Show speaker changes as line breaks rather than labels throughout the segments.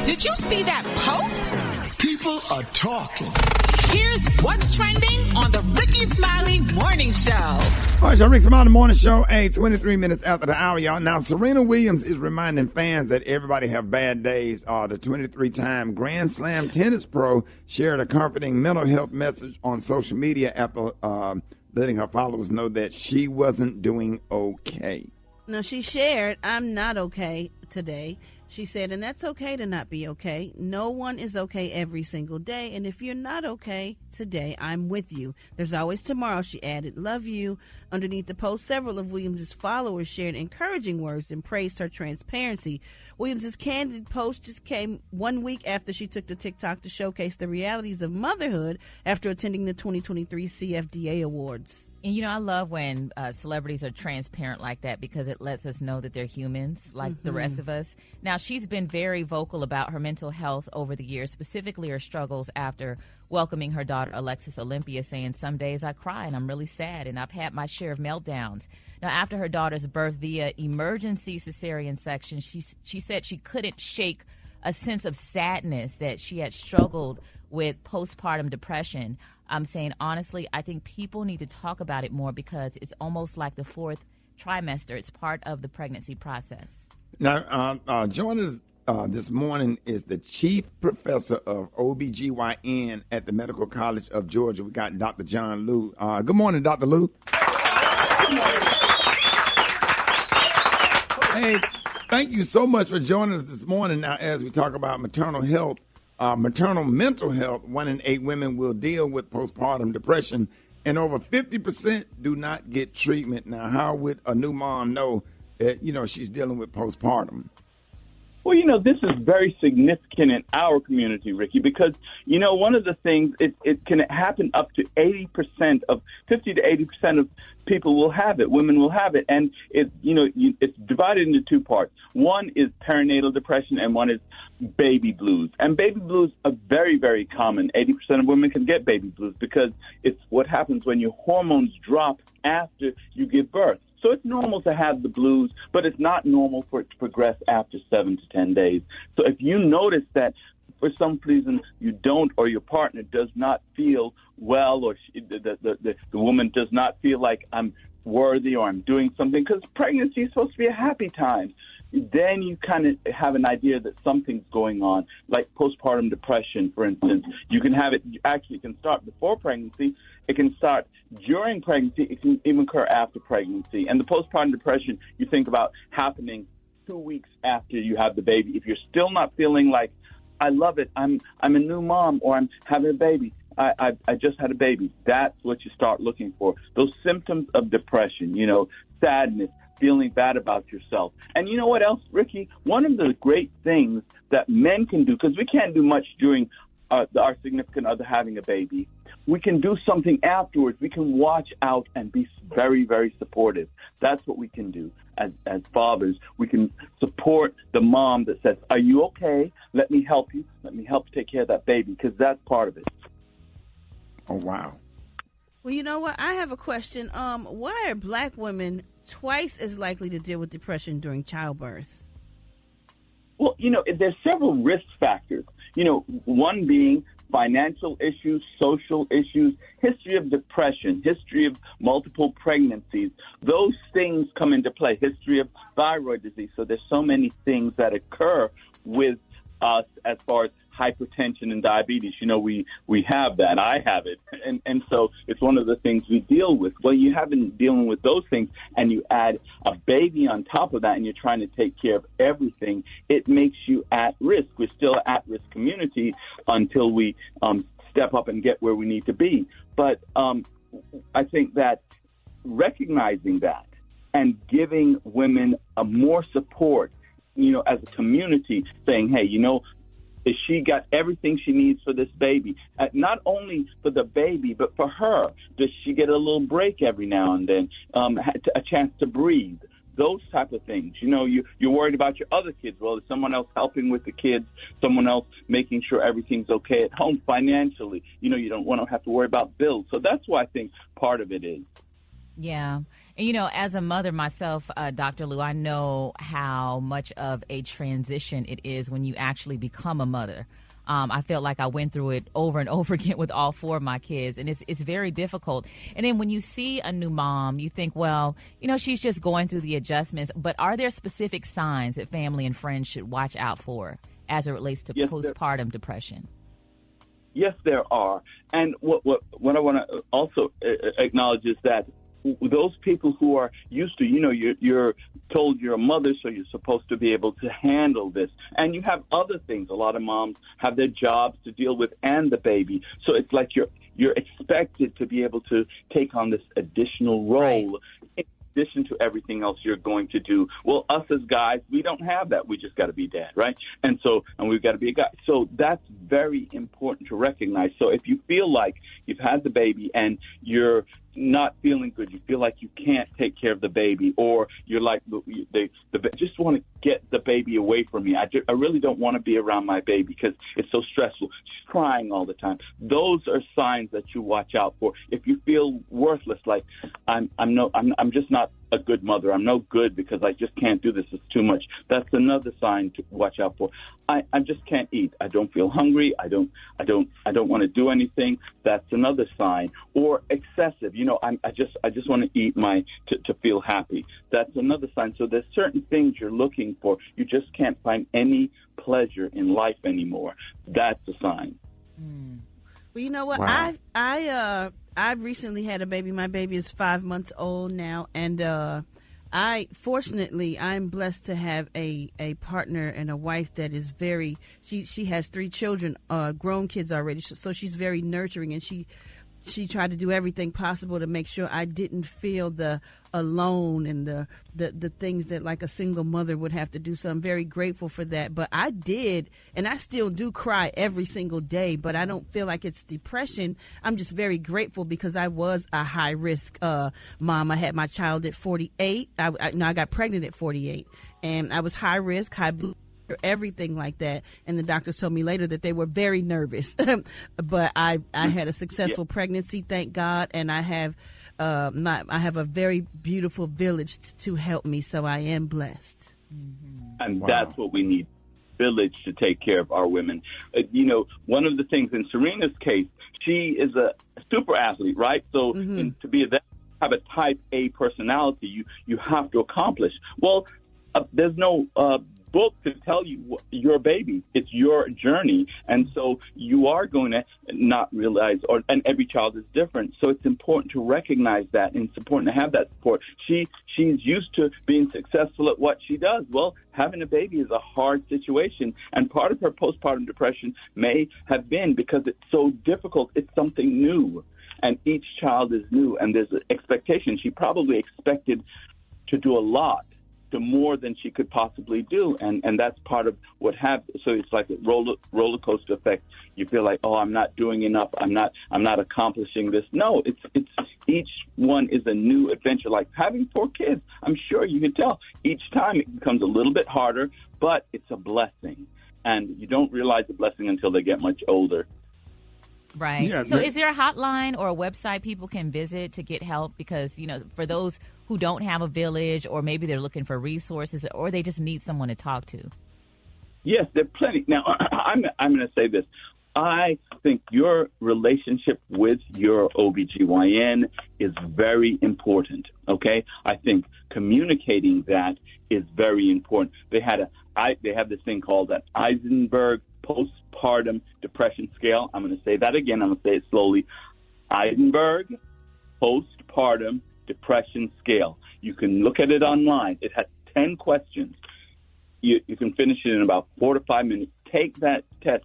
Did you see that post?
People are talking.
Here's what's trending on the Rickey Smiley Morning Show.
All right, y'all, Rickey Smiley Morning Show, 23 minutes after the hour, y'all. Now, Serena Williams is reminding fans that everybody have bad days. The 23-time Grand Slam tennis pro shared a comforting mental health message on social media after letting her followers know that she wasn't doing okay.
No, she shared, "I'm not okay today." She said, and that's okay to not be okay. No one is okay every single day. And if you're not okay today, I'm with you. There's always tomorrow, she added. Love you. Underneath the post, several of Williams' followers shared encouraging words and praised her transparency. Williams' candid post just came 1 week after she took to TikTok to showcase the realities of motherhood after attending the 2023 CFDA Awards.
And, you know, I love when celebrities are transparent like that because it lets us know that they're humans like the rest of us. Now, she's been very vocal about her mental health over the years, specifically her struggles after welcoming her daughter, Alexis Olympia, saying, "Some days I cry and I'm really sad and I've had my share of meltdowns." Now, after her daughter's birth via emergency cesarean section, she said she couldn't shake a sense of sadness that she had struggled with postpartum depression. I'm saying, honestly, I think people need to talk about it more because it's almost like the fourth trimester. It's part of the pregnancy process.
Now, joining us this morning is the chief professor of OBGYN at the Medical College of Georgia. We got Dr. John Liu. Good morning, Dr. Liu. Good morning. Hey, thank you so much for joining us this morning. Now, as we talk about maternal health, maternal mental health, 1 in 8 women will deal with postpartum depression, and over 50% do not get treatment. Now, how would a new mom know that, she's dealing with postpartum?
Well, this is very significant in our community, Ricky, because, one of the things, it can happen up to 50 to 80% of people will have it, women will have it. And it's divided into 2 parts. One is perinatal depression and one is baby blues. And baby blues are very, very common. 80% of women can get baby blues because it's what happens when your hormones drop after you give birth. So it's normal to have the blues, but it's not normal for it to progress after 7 to 10 days. So if you notice that for some reason you don't, or your partner does not feel well, or the woman does not feel like I'm worthy or I'm doing something, because pregnancy is supposed to be a happy time, then you kind of have an idea that something's going on, like postpartum depression, for instance. You can have it, actually, it can start before pregnancy. It can start during pregnancy. It can even occur after pregnancy. And the postpartum depression, you think about happening 2 weeks after you have the baby. If you're still not feeling like, I love it, I'm a new mom, or I'm having a baby, I just had a baby, that's what you start looking for. Those symptoms of depression, sadness, feeling bad about yourself. And you know what else, Ricky? One of the great things that men can do, because we can't do much during our significant other having a baby, we can do something afterwards. We can watch out and be very, very supportive. That's what we can do as fathers. We can support the mom that says, "Are you okay? Let me help you. Let me help take care of that baby," because that's part of it.
Oh, wow.
Well, you know what? I have a question. Why are black women twice as likely to deal with depression during childbirth?
Well, there's several risk factors. One being financial issues, social issues, history of depression, history of multiple pregnancies. Those things come into play. History of thyroid disease. So there's so many things that occur with us as far as hypertension and diabetes. We have that. I have it. And so it's one of the things we deal with. Well, you have been dealing with those things and you add a baby on top of that and you're trying to take care of everything. It makes you at risk. We're still an at-risk community until we step up and get where we need to be. But I think that recognizing that and giving women more support, as a community, saying, hey, is she got everything she needs for this baby? Not only for the baby, but for her. Does she get a little break every now and then, a chance to breathe? Those type of things. You're worried about your other kids. Well, is someone else helping with the kids? Someone else making sure everything's okay at home financially? You don't want to have to worry about bills. So that's what I think part of it is.
Yeah. And, as a mother myself, Dr. Lou, I know how much of a transition it is when you actually become a mother. I felt like I went through it over and over again with all 4 of my kids, and it's very difficult. And then when you see a new mom, you think, well, she's just going through the adjustments. But are there specific signs that family and friends should watch out for as it relates to postpartum depression?
Yes, there are. And what I want to also acknowledge is that those people who are used to, you're told you're a mother, so you're supposed to be able to handle this. And you have other things. A lot of moms have their jobs to deal with and the baby. So it's like you're expected to be able to take on this additional role.
Right.
In addition to everything else you're going to do. Well, us as guys, we don't have that. We just got to be dad, right? And we've got to be a guy. So that's very important to recognize. So if you feel like you've had the baby and you're not feeling good, you feel like you can't take care of the baby, or you're like, just want to get the baby away from me. I really don't want to be around my baby because it's so stressful. She's crying all the time. Those are signs that you watch out for. If you feel worthless, like I'm just not a good mother. I'm no good because I just can't do this. It's too much. That's another sign to watch out for. I just can't eat. I don't feel hungry. I don't want to do anything. That's another sign. Or excessive. I just want to eat to feel happy. That's another sign. So there's certain things you're looking for. You just can't find any pleasure in life anymore. That's a sign.
Well, you know what?
Wow.
I recently had a baby. My baby is 5 months old now, and I'm blessed to have a partner and a wife that is very. She has 3 children, grown kids already, so she's very nurturing, and she tried to do everything possible to make sure I didn't feel the alone and the things that like a single mother would have to do. So I'm very grateful for that. But I did, and I still do cry every single day, but I don't feel like it's depression. I'm just very grateful because I was a high risk mom. I had my child at 48. I got pregnant at 48, and I was high risk, high blood, everything like that, and the doctors told me later that they were very nervous. But I had a successful pregnancy, thank God, and I have a very beautiful village to help me, so I am blessed.
And that's what we need, village to take care of our women. One of the things in Serena's case, she is a super athlete, right? So to be have a type A personality, you have to accomplish. Well, there's no book to tell you your baby. It's your journey, and so you are going to not realize, and every child is different. So it's important to recognize that, and it's important to have that support. She's used to being successful at what she does. Well, having a baby is a hard situation, and part of her postpartum depression may have been because it's so difficult. It's something new, and each child is new, and there's an expectation. She probably expected to do a lot, to more than she could possibly do, and that's part of what happens. So it's like a roller coaster effect. You feel like, oh, I'm not doing enough. I'm not accomplishing this. No, it's each one is a new adventure. Like having 4 kids, I'm sure you can tell. Each time it becomes a little bit harder, but it's a blessing, and you don't realize the blessing until they get much older.
Right.
Yeah,
so is there a hotline or a website people can visit to get help? Because, for those who don't have a village, or maybe they're looking for resources, or they just need someone to talk to.
Yes, there are plenty. Now, I'm going to say this. I think your relationship with your OBGYN is very important, okay? I think communicating that is very important. They have this thing called an Eisenberg postpartum depression scale. I'm going to say that again. I'm going to say it slowly. Eisenberg postpartum depression scale. You can look at it online. It has 10 questions. You can finish it in about 4 to 5 minutes. Take that test.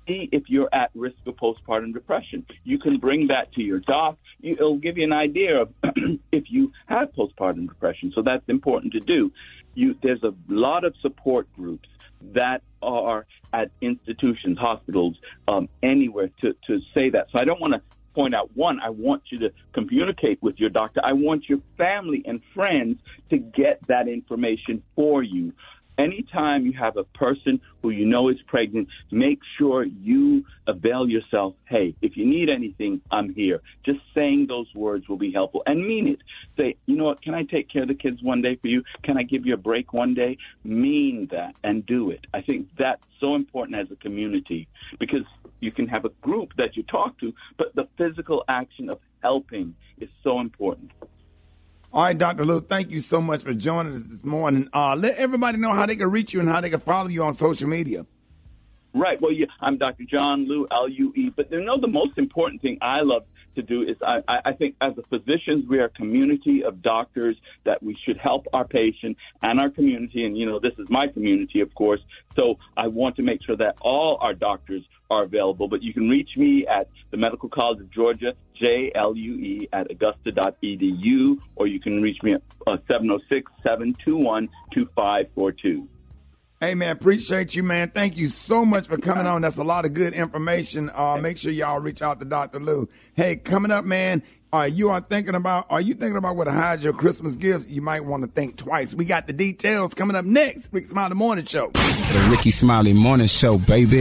See if you're at risk of postpartum depression. You can bring that to your doc. It'll give you an idea of if you have postpartum depression. So that's important to do. There's a lot of support groups that are at institutions, hospitals, anywhere to say that. So I don't want to point out one. I want you to communicate with your doctor. I want your family and friends to get that information for you. anytime you have a person who you know is pregnant, make sure you avail yourself. Hey, if you need anything, I'm here. Just saying those words will be helpful, and mean it. Say, you know what, can I take care of the kids one day for you? Can I give you a break one day? Mean that and do it. I think that's so important as a community, because you can have a group that you talk to, but the physical action of helping is so important.
All right, Dr. Lou, thank you so much for joining us this morning. Let everybody know how they can reach you and how they can follow you on social media.
Right. Well, I'm Dr. John Lue, L-U-E. But the most important thing I love to do is I think as a physicians, we are a community of doctors that we should help our patient and our community. And, this is my community, of course. So I want to make sure that all our doctors are available. But you can reach me at the Medical College of Georgia, JLUE at augusta.edu, or you can reach me at 706-721-2542.
Hey, man, appreciate you, man. Thank you so much for coming on. That's a lot of good information. Make sure y'all reach out to Dr. Lou. Hey, coming up, man, are you thinking about where to hide your Christmas gifts? You might want to think twice. We got the details coming up next. Rickey Smiley Morning Show.
The Rickey Smiley Morning Show, baby.